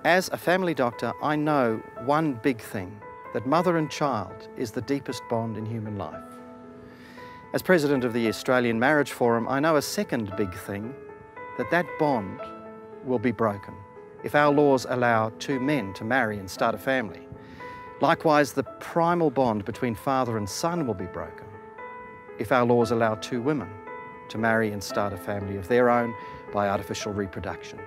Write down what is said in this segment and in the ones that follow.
As a family doctor, I know one big thing, that mother and child is the deepest bond in human life. As president of the Australian Marriage Forum, I know a second big thing, that bond will be broken if our laws allow two men to marry and start a family. Likewise, the primal bond between father and son will be broken if our laws allow two women to marry and start a family of their own by artificial reproduction.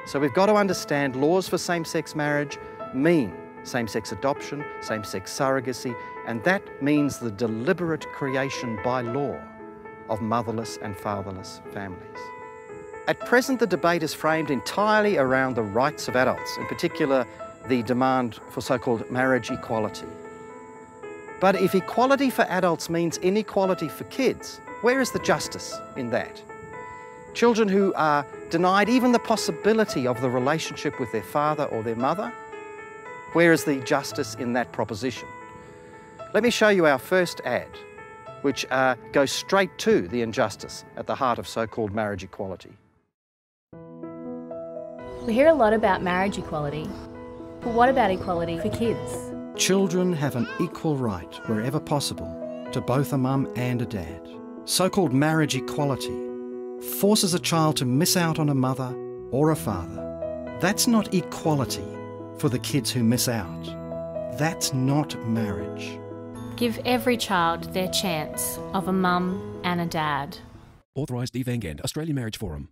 So we've got to understand laws for same-sex marriage mean same-sex adoption, same-sex surrogacy, and that means the deliberate creation by law of motherless and fatherless families. At present, the debate is framed entirely around the rights of adults, in particular the demand for so-called marriage equality. But if equality for adults means inequality for kids, where is the justice in that? Children who are denied even the possibility of the relationship with their father or their mother, where is the justice in that proposition? Let me show you our first ad, which goes straight to the injustice at the heart of so-called marriage equality. We hear a lot about marriage equality, but what about equality for kids? Children have an equal right, wherever possible, to both a mum and a dad. So-called marriage equality forces a child to miss out on a mother or a father. That's not equality for the kids who miss out. That's not marriage. Give every child their chance of a mum and a dad. Authorised E. Van Gand, Australian Marriage Forum.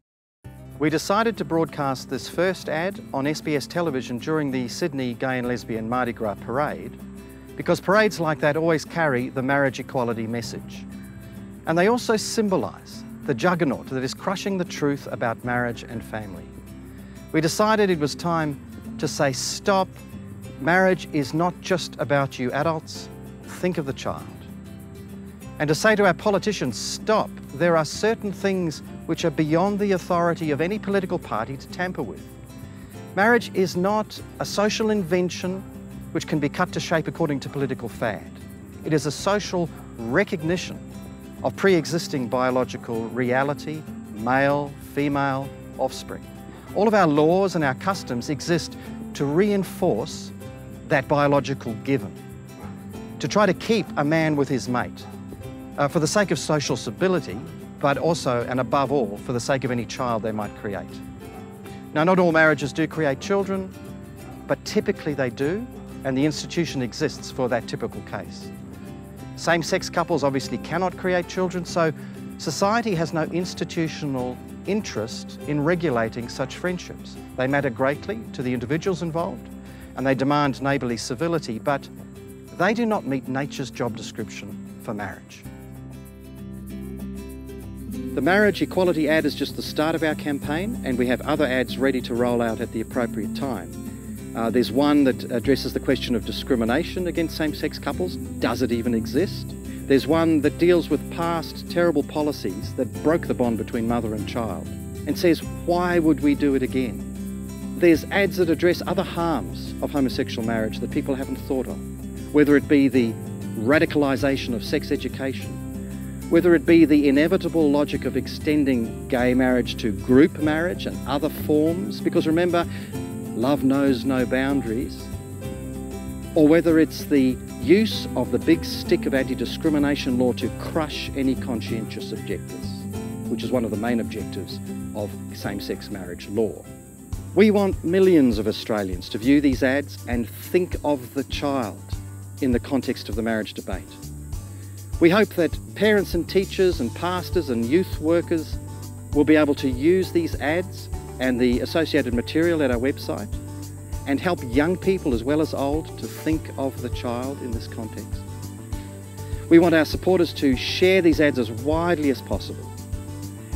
We decided to broadcast this first ad on SBS television during the Sydney Gay and Lesbian Mardi Gras Parade because parades like that always carry the marriage equality message. And they also symbolise the juggernaut that is crushing the truth about marriage and family. We decided it was time to say, stop, marriage is not just about you adults, think of the child. And to say to our politicians, stop, there are certain things which are beyond the authority of any political party to tamper with. Marriage is not a social invention which can be cut to shape according to political fad. It is a social recognition of pre-existing biological reality, male, female, offspring. All of our laws and our customs exist to reinforce that biological given, to try to keep a man with his mate, for the sake of social stability, but also, and above all, for the sake of any child they might create. Now, not all marriages do create children, but typically they do, and the institution exists for that typical case. Same-sex couples obviously cannot create children, so society has no institutional interest in regulating such friendships. They matter greatly to the individuals involved, and they demand neighbourly civility, but they do not meet nature's job description for marriage. The marriage equality ad is just the start of our campaign, and we have other ads ready to roll out at the appropriate time. There's one that addresses the question of discrimination against same-sex couples. Does it even exist? There's one that deals with past terrible policies that broke the bond between mother and child and says, why would we do it again? There's ads that address other harms of homosexual marriage that people haven't thought of, whether it be the radicalisation of sex education, whether it be the inevitable logic of extending gay marriage to group marriage and other forms, because remember, love knows no boundaries, or whether it's the use of the big stick of anti-discrimination law to crush any conscientious objectors, which is one of the main objectives of same-sex marriage law. We want millions of Australians to view these ads and think of the child in the context of the marriage debate. We hope that parents and teachers and pastors and youth workers will be able to use these ads and the associated material at our website and help young people as well as old to think of the child in this context. We want our supporters to share these ads as widely as possible,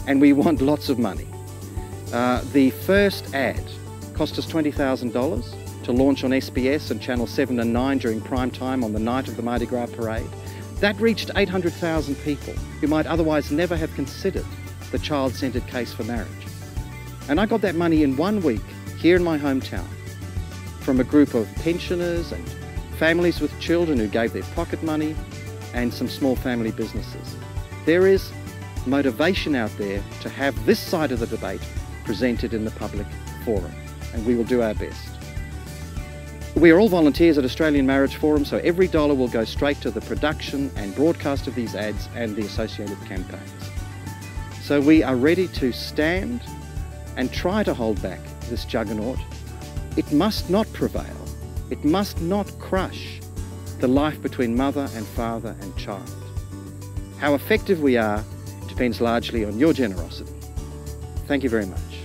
and we want lots of money. The first ad cost us $20,000 to launch on SBS and Channel 7 and 9 during prime time on the night of the Mardi Gras Parade. That reached 800,000 people who might otherwise never have considered the child-centred case for marriage. And I got that money in 1 week here in my hometown from a group of pensioners and families with children who gave their pocket money and some small family businesses. There is motivation out there to have this side of the debate presented in the public forum, and we will do our best. We are all volunteers at Australian Marriage Forum, so every dollar will go straight to the production and broadcast of these ads and the associated campaigns. So we are ready to stand and try to hold back this juggernaut. It must not prevail. It must not crush the life between mother and father and child. How effective we are depends largely on your generosity. Thank you very much.